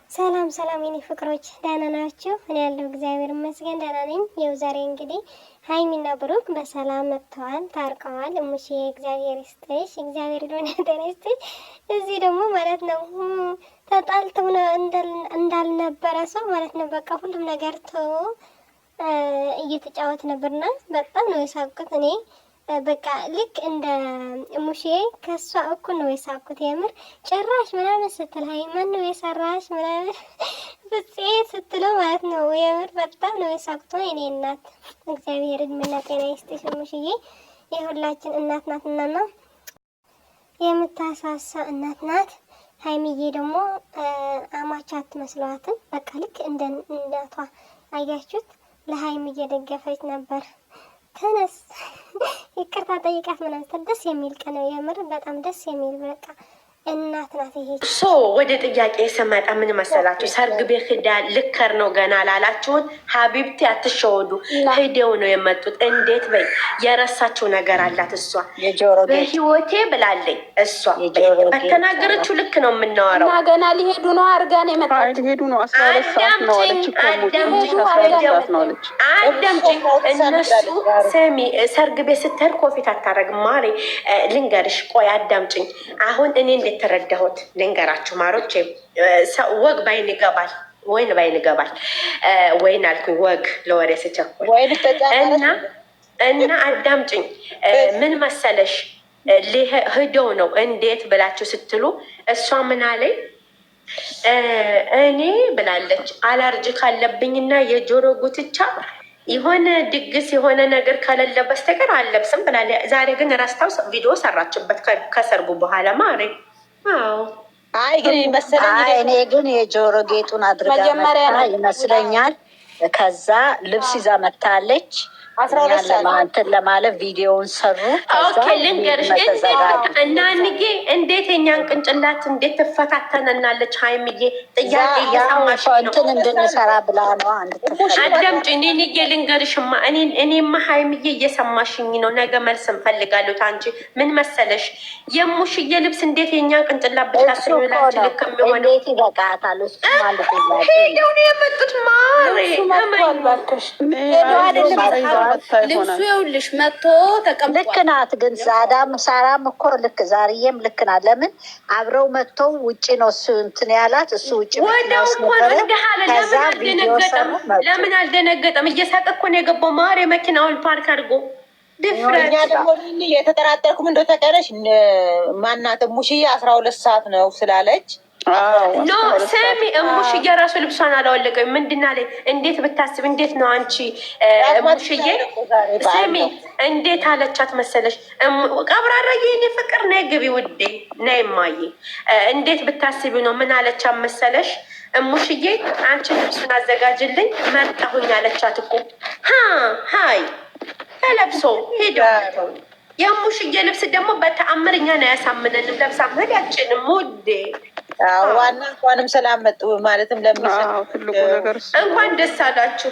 ሰላም ሰላም የኔ ፍቅሮች ደህና ናችሁ? እኔ ያለው እግዚአብሔር ይመስገን ደህና ነኝ። ይኸው ዛሬ እንግዲህ ሀይሚና ብሩክ በሰላም መጥተዋል፣ ታርቀዋል። እሙሽ እግዚአብሔር ይስጥሽ፣ እግዚአብሔር ሎኔተን ይስጥሽ። እዚህ ደግሞ ማለት ነው ተጣልተው እንዳልነበረ ሰው ማለት ነው። በቃ ሁሉም ነገር ተው እየተጫወት ነበርና በጣም ነው የሳብኩት እኔ በቃ ልክ እንደ ሙሼ ከሷ እኩል ነው የሳብኩት። የምር ጭራሽ ምናምን ስትል ሀይ ማን ነው የሰራሽ ምናምን ፍፄ ስትለው ማለት ነው። የምር በጣም ነው የሳብኩት። እኔ እናት እግዚአብሔር እድሜና ጤና ይስጥሽ ሙሽዬ፣ የሁላችን እናት ናትና ነው የምታሳሳ እናት ናት። ሀይሚዬ ደግሞ አማች አትመስሏትም። በቃ ልክ እንደ እናቷ አያችሁት፣ ለሀይሚዬ ደገፈች ነበር። ተነስ ይቅርታ ጠይቃት ምናምን ደስ የሚል ቀን ነው። የምር በጣም ደስ የሚል በቃ እናት ናት። ይሄ ወደ ጥያቄ ስመጣ ምን መሰላችሁ? ሰርግ ቤት ሂዳ ልከር ነው ገና ላላችሁን ሀቢብቲ አትሸወዱ። ሂደው ነው የመጡት። እንዴት በይ የረሳችው ነገር አላት እሷ በህይወቴ ብላለኝ። እሷ በተናገረችው ልክ ነው የምናወራው። እና ገና ሊሄዱ ነው አርጋን የመጣት ሊሄዱ ነው 12 ሰዓት ነው አለች እኮ አዳምጪኝ። እነሱ ሰሚ ሰርግ ቤት ስትሄድ ኮፊት አታረግም ማሬ። ልንገርሽ ቆይ አዳምጪኝ። አሁን እኔ ተረዳሁት ልንገራችሁ ማሮች። ወግ ባይን ይገባል፣ ወይን ባይን ይገባል። ወይን አልኩኝ ወግ ለወሬ ስቸኩል እና አዳምጭኝ። ምን መሰለሽ ሂደው ነው እንዴት ብላችሁ ስትሉ እሷ ምን አለኝ እኔ ብላለች አላርጅ ካለብኝና የጆሮ ጉትቻ የሆነ ድግስ የሆነ ነገር ከሌለ በስተቀር አለብስም ብላለ። ዛሬ ግን ራስታው ቪዲዮ ሰራችበት ከሰርጉ በኋላ ማሬ። አይ ግን መሰለኝ እኔ ግን የጆሮ ጌጡን አድርጋ መጣ ይመስለኛል። ከዛ ልብስ ይዛ መታለች። 12 ሰዓት ለማለት ቪዲዮውን ሰሩ። ኦኬ ልንገርሽ እናንዬ እንዴት የኛን ቅንጭላት እንዴት ትፈታተነናለች ሀይሚዬ። ጥያቄ እየሰማሽ ነው እንትን እንድንሰራ ብላ ነው። አዳምጪ እኔንዬ ልንገርሽማ እኔማ ሀይሚዬ እየሰማሽኝ ነው። ነገ መልስ እንፈልጋለሁ። አንቺ ምን መሰለሽ የሙሽዬ ልብስ እንዴት የኛን ቅንጭላት ብታስብላች ልክ የሚሆነው እንዴት ይበቃታል? እሱ ማለት ነው ሄደው ነው የመጡት ማሬ ልብሱ ይኸውልሽ መጥቶ ተቀምጧል። ልክ ናት ግን ዛዳም ሳራም እኮ ልክ ዛርዬም ልክ ናት። ለምን አብረው መጥተው ውጭ ነው እሱ እንትን ያላት እሱ ውጭ ለምን አልደነገጠም? እየሳቀ እኮ ነው የገባው ማሬ መኪናውን ፓርክ አድርጎ እኛ ደግሞ የተጠራጠርኩም እንደ ተቀረሽ ማናት ሙሽዬ 12 ሰዓት ነው ስላለች ኖ ሰሚ እሙሽዬ ራሱ ልብሷን አላወለቀም። ምንድን አለ እንዴት ብታስብ እንዴት ነው አንቺ እሙሽዬ ሰሚ እንዴት አለቻት መሰለሽ? ቀብራራዬ የኔ ፍቅር ነይ ግቢ ውዴ ነይ ማዬ እንዴት ብታስቢ ነው ምን አለቻት መሰለሽ? እሙሽዬ አንቺ ልብሱን አዘጋጅልኝ መጣሁኝ አለቻት እኮ ሀይ ተለብሶ ሄደው የሙሽዬ ልብስ ደግሞ በተአምርኛ ነው ያሳምነንም ለብሳ ምን ያችንም ውዴ ዋና እንኳንም ሰላም መጡ ማለትም እንኳን ደስ አላችሁ።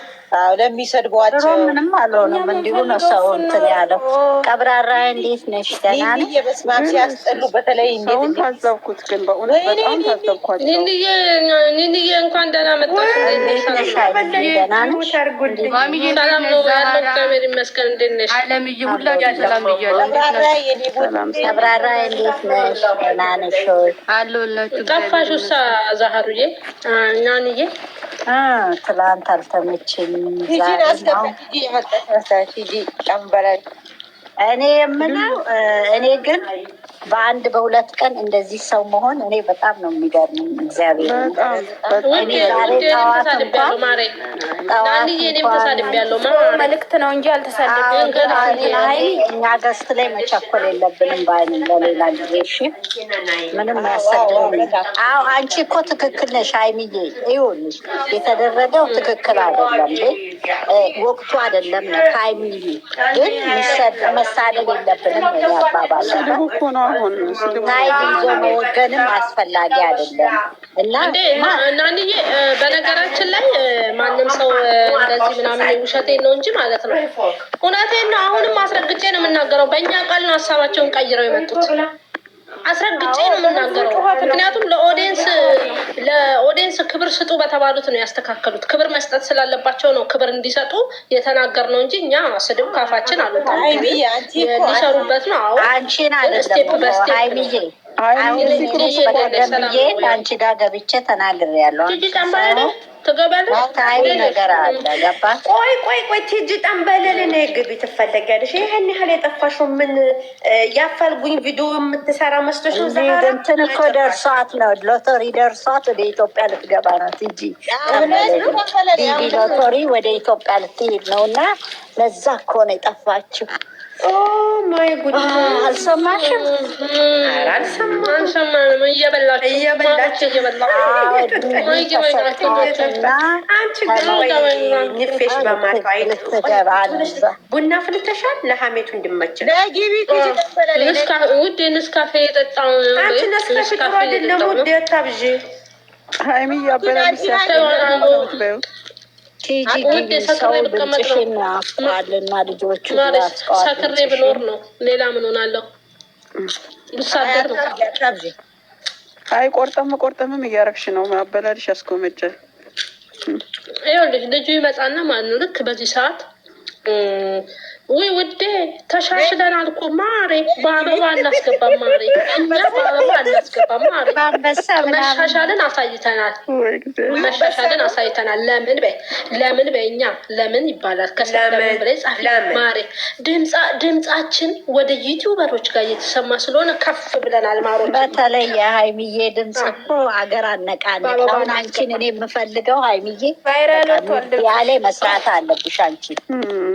ለሚሰድቧቸው ምንም አልሆነም። እንዲሁ ነው ሰው እንትን ያለው። ቀብራራ እንዴት ነሽ? ደህና ነሽ? በስማም ሲያስጠሉ በተለይ እንዴት ታዘብኩት። ግን በእውነት በጣም ታዘብኳቸው። ኒኒዬ እንኳን ደህና መጣሽ። ደህና ነሽ? ሰላም ነው ያለው እግዚአብሔር ይመስገን። እንዴት ነሽ? አለምዬ ሁላችሁ ሰላም ብያለሁ። ቀብራራ እንዴት ነሽ? ደህና ነሽ? አለሁላችሁ። ጠፋሽ ውሳ ዛሀሩዬ ናንዬ ትላንት አልተመቸኝም። እኔ የምለው እኔ ግን በአንድ በሁለት ቀን እንደዚህ ሰው መሆን እኔ በጣም ነው የሚገርምኝ። እግዚአብሔር መልዕክት ነው እንጂ አልተሳደብም። እኛ ገስት ላይ መቸኮል የለብንም ባይንም ለሌላ ጊዜ እሺ። ምንም ያሰድም። አዎ አንቺ እኮ ትክክል ነሽ ሀይሚዬ። ይኸውልሽ የተደረገው ትክክል አይደለም፣ ወቅቱ አይደለም ነው ሀይሚዬ። ግን መሳደብ የለብንም ያባባል ታይድ ይዞ መወገንም አስፈላጊ አይደለም። እና እናንዬ በነገራችን ላይ ማንም ሰው እንደዚህ ምናምን ውሸቴን ነው እንጂ ማለት ነው እውነቴን ነው። አሁንም አስረግጬ ነው የምናገረው። በእኛ ቃል ነው ሀሳባቸውን ቀይረው የመጡት። አስረግጬ ነው የምናገረው። ምክንያቱም ለኦዲየንስ ክብር ስጡ በተባሉት ነው ያስተካከሉት። ክብር መስጠት ስላለባቸው ነው ክብር እንዲሰጡ የተናገር ነው እንጂ እኛ ስድብ ካፋችን አልወጣም። ሊሰሩበት ነው። አዎ አንቺን አይደለም ሀይሚዬ አንቺ ጋር ገብቼ ተናግሬያለሁ። ነገር አለ ገባ። ቆይ ቲጂ ጠንበለል ነው ግቢ ትፈለጊያለሽ። ይህን ያህል የጠፋሽው ምን ያፈልጉኝ ቪዲዮ የምትሰራ መስሎሽ ነው? እንትን እኮ ደርሷት ነው ሎተሪ ደርሷት ወደ ኢትዮጵያ ልትገባ ነው ቲጂ። ሎተሪ ወደ ኢትዮጵያ ልትሄድ ነው እና ለዛ እኮ ነው የጠፋችው። ማይ ጉድ አልሰማሽም? አልሰማንም። እየበላችሁ ቡና ፍልተሻል ለሀሜቱ እንድመቸ ውድ ንስካፌ የጠጣ አንቺ ነስካፌ ጥሩ አይደለም። ውድ ታብዥ ሀይሚ ያበላልሻል ሰው ብልጭሽን አስቋልና ልጆቹ ሰክሬ ብኖር ነው። ሌላ ምን ሆናለሁ? ብሳደር ነው። አይ ቆርጠምም እያረግሽ ነው። ማበላልሽ ያስጎመጃል። ይኸውልሽ ልጁ ይመጣና ማለት ነው ልክ በዚህ ሰዓት ውይ ውዴ ተሻሽለናል እኮ ማሬ፣ በአበባ እናስገባም ማሬ፣ እኛ በአበባ እናስገባም ማሬ። መሻሻልን አሳይተናል። ለምን በይ እኛ ለምን ይባላል? ከለምን ብላይ ጻፊ ማሬ። ድምጻችን ወደ ዩቲዩበሮች ጋር እየተሰማ ስለሆነ ከፍ ብለናል ማሮች። በተለይ የሀይሚዬ ድምጽ እኮ አገር አነቃነቅ። አሁን አንቺን እኔ የምፈልገው ሀይሚዬ ያለ መስራት አለብሽ። አንቺ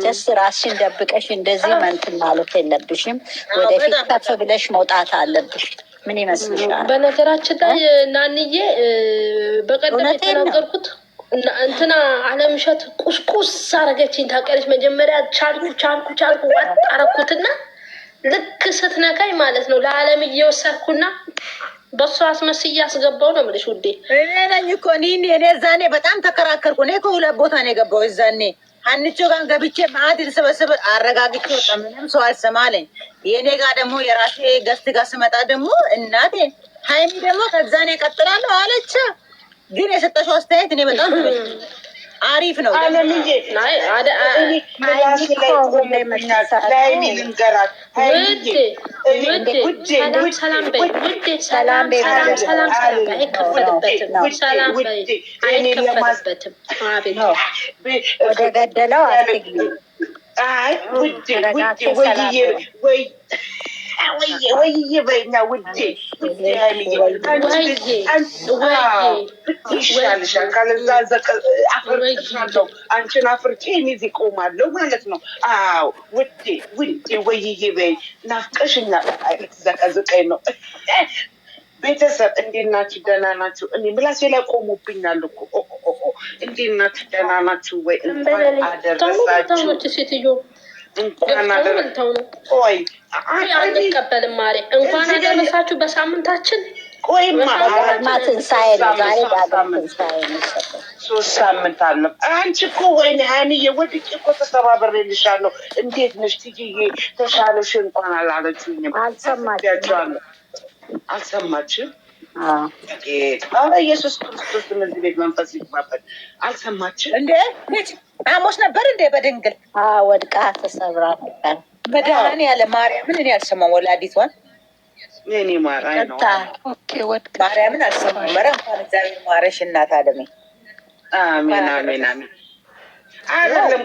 ጀስት ራስሽን ደብቀሽ እንደዚህ መንትን ማለት የለብሽም። ወደፊት ከፍ ብለሽ መውጣት አለብሽ። ምን ይመስልሻል? በነገራችን ላይ ናንዬ በቀደም የተናገርኩት እንትና አለምሸት ቁስቁስ አረገችኝ ታውቂያለሽ። መጀመሪያ ቻልኩ አረኩትና ልክ ስትነካኝ ማለት ነው ለዓለም እየወሰድኩና በሱ አስመስዬ አስገባው ነው የምልሽ ውዴ። እኔ ነኝ እኮ እኔ ዛኔ በጣም ተከራከርኩ። እኔ ከሁለት ቦታ ነው የገባው ዛኔ አንቺ ጋር ገብቼ ማዕድ ልሰበስብ አረጋግቼ ወጣ። ምንም ሰው አልሰማለኝ። የኔ ጋር ደግሞ የራሴ ገስት ጋር ስመጣ ደግሞ እናቴ ሀይሚ ደግሞ ከዛኔ ቀጥላለሁ አለች። ግን የሰጠሽው አስተያየት እኔ በጣም አሪፍ ነው። ወደ ገደለው አትግቢ። ወይዬ በይኛ ውዴ ይሻልሻል። ካለዛ አፍርሻለሁ፣ አንቺን አፍርቼ እኔ እዚህ እቆማለሁ ማለት ነው። አዎ ውዴ ወይዬ በይ። ናፍቀሽኛል። ዘቀዝቀኝ ነው። ቤተሰብ እንዴት ናችሁ? ደህና ናችሁ? እኔ ምላሴ ላይ ቆሙብኛል እኮ። እንዴት ናችሁ? ደህና ናችሁ ወይ? እንኳን አደረሳችሁ። እንኳን አንቀበልም ማሬ። እንኳን አደረሳችሁ በሳምንታችን። ቆይማ ትንሣኤ ነው ዛሬ። ትንሣኤ ነው 3 ሳምንት አለ። አንቺ እኮ ወይኔ ሀይሚዬ ወድቄ እኮ ተሰባብሬልሻለሁ። እንዴት ነሽ ትይዬ? ተሻለሽ? እንኳን አላለችኝም። አልሰማችም? ኢየሱስ ክርስቶስ እዚህ ቤት መንፈስ ይግባበት። አልሰማችም እንዴ? ሐሙስ ነበር እንዴ? በድንግል ወድቃ ተሰብራ ነበር። መድኃኒዓለም ማርያምን እኔ አልሰማም። ወላዲቷን እኔ ማራይ ነው ማርያምን አልሰማም። ኧረ እንኳን እግዚአብሔር ማረሽ እናት አለሜ። አሜን አሜን አሜን። አይደለም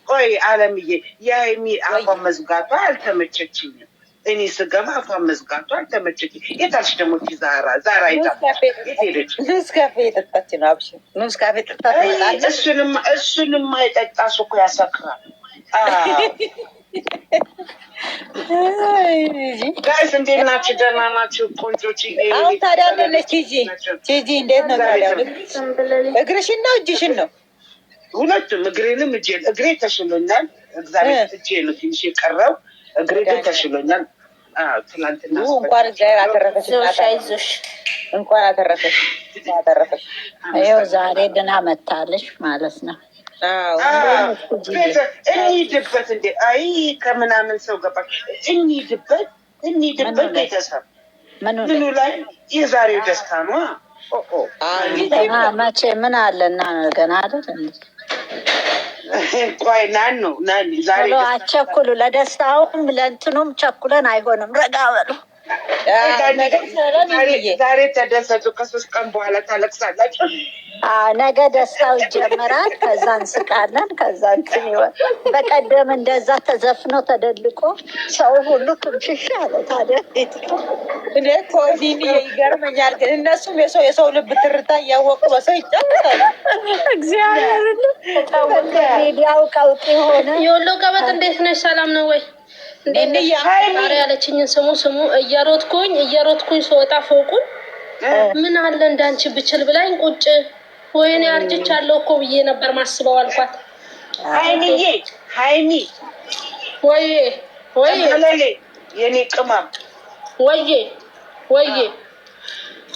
ቆይ አለምዬ፣ የሀይሚ አፏን መዝጋቷ አልተመቸችኝም። እኔ ስገባ አፏን መዝጋቷ አልተመቸችኝ። የታልሽ ደግሞ ዛራ የት ሄደች? ኑስካፌ የጠጣች ነው። አብሽ ኑስካፌ ጠጣ። እሱንም የጠጣ ሰው እኮ ያሰክራል። ጋይስ እንዴት ናችሁ? ደህና ናችሁ? ቆንጆች። አሁን ታዲያ ነች ቲጂ እንዴት ነው ታዲያ? እግርሽን ነው እጅሽን ነው? ሁለቱም፣ እግሬንም እግሬ ተሽሎኛል። እግዚአብሔር እጄ ነው ትንሽ የቀረው፣ እግሬ ግን ተሽሎኛል። ትናንትና እንኳን እግዚአብሔር አተረፈሽ። እንኳን አተረፈሽ። ይኸው ዛሬ ድና መታለሽ ማለት ነው። እንሂድበት እንዴ! አይ ከምናምን ሰው ገባሽ። እንሂድበት ቤተሰብ ምኑ ላይ የዛሬው ደስታ ነው። መቼ ምን አለና ገና አይደል? ቆይ ናኑ ዛሬ አቸኩሉ። ለደስታውም ለእንትኑም ቸኩለን አይሆንም። ረጋ በሉ። ዛሬ ተደሰቱ። ከ3 ቀን በኋላ ታለቅሳላችሁ። ነገ ደስታው ይጀመራል። ከዛ እንስቃለን። ከዛ እንትን ይሆን። በቀደም እንደዛ ተዘፍኖ ተደልቆ ሰው ሁሉ ትምሽሽ አለ። ታዲያ እኔ እኮ ይገርመኛል። ግን እነሱም የሰው ልብ ትርታ እያወቁ በሰው ይጫወታሉ። እግዚአብሔር ሚዲያው ቀውጢ ሆነ። የወሎ ቀበጥ እንዴት ነሽ? ሰላም ነው ወይ? ዛሬ ያለችኝን ስሙ እየሮጥኩኝ ስወጣ ፎቁን ምን አለ እንዳንቺ ብችል ብላኝ ቁጭ ወይኔ አርጅቻለሁ እኮ ብዬ ነበር ማስበው አልኳት። ሀይሚ ወይ የኔ ቅመም ወይ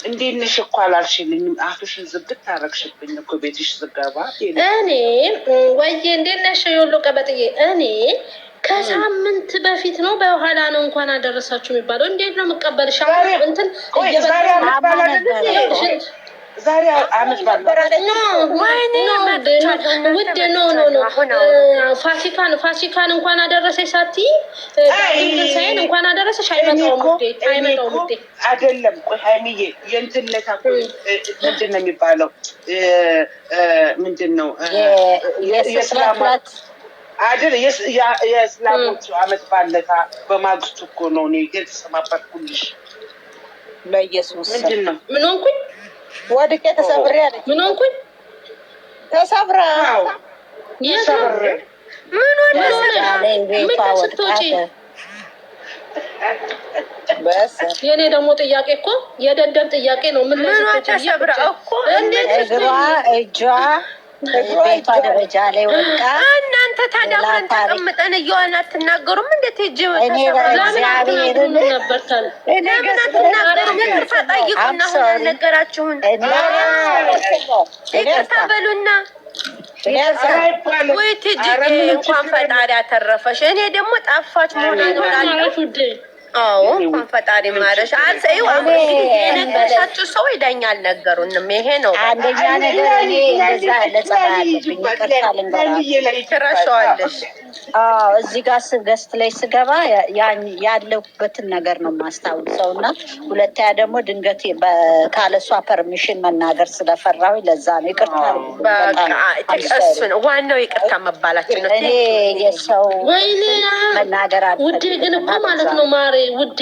እንዴት ነሽ እኮ አላልሽልኝም። አፍሽን ዝግት ታረግሽብኝ እኮ ቤትሽ ዝገባ። እኔ ወይ እንዴት ነሽ የወሎ ቀበጥዬ? እኔ ከሳምንት በፊት ነው በኋላ ነው እንኳን አደረሳችሁ የሚባለው። እንዴት ነው የምቀበልሽ? እንትን ዛሬ አመት ፋሲካን እንኳን አደረሰሽ ሳትይ ሳይን እንኳን አደረሰሽ አይመጣውም ውዴ አይደለም። ቆይ ሀይሚዬ የእንትን ለታ ምንድን ነው የሚባለው? ምንድን ነው የእስላማት አይደል? የእስላሞቹ አመት ባለታ በማግስቱ እኮ ነው። እኔ የተሰማበርኩልሽ በኢየሱስ ምንድን ነው ምን ሆንኩኝ? ወድቄ ተሰብሬ አለች። ምን ሆንኩኝ? ተሰብራ የኔ ደግሞ ጥያቄ እኮ የደደብ ጥያቄ ነው። ምን ተሰብራ እኮ እጇ ቤቷ ደረጃ ላይ ወጣ። እናንተ ታዲያ አብረን ተቀምጠን እየዋን አትናገሩም? እንዴት ሂጅ እግዚአብሔርን ነበርታል ለምን አትናገሩም? ይቅርታ ጠይቁና ሁን ነገራችሁን ይቅርታ በሉና ወይ ትጅ እንኳን ፈጣሪ አተረፈሽ። እኔ ደግሞ ጣፋች መሆን ይኖራል። አዎ እንኳን ፈጣሪ ማረሽ። አልሰይው የነገርሻችሁ ሰው ይዳኛ አልነገሩንም። ይሄ ነው አንደኛ ነገር። እኔ እንደዛ ለጸባይ ትረሻዋለሽ። እዚህ ጋር ገስት ላይ ስገባ ያለሁበትን ነገር ነው የማስታውሰው እና ሁለተኛ ደግሞ ድንገት ካለሷ ፐርሚሽን መናገር ስለፈራሁ ለዛ ነው ይቅርታ። እሱ ነው ዋናው ይቅርታ መባላችን ነው። እኔ የሰው መናገር ውዴ ግን እኮ ማለት ነው ማሬ ውዴ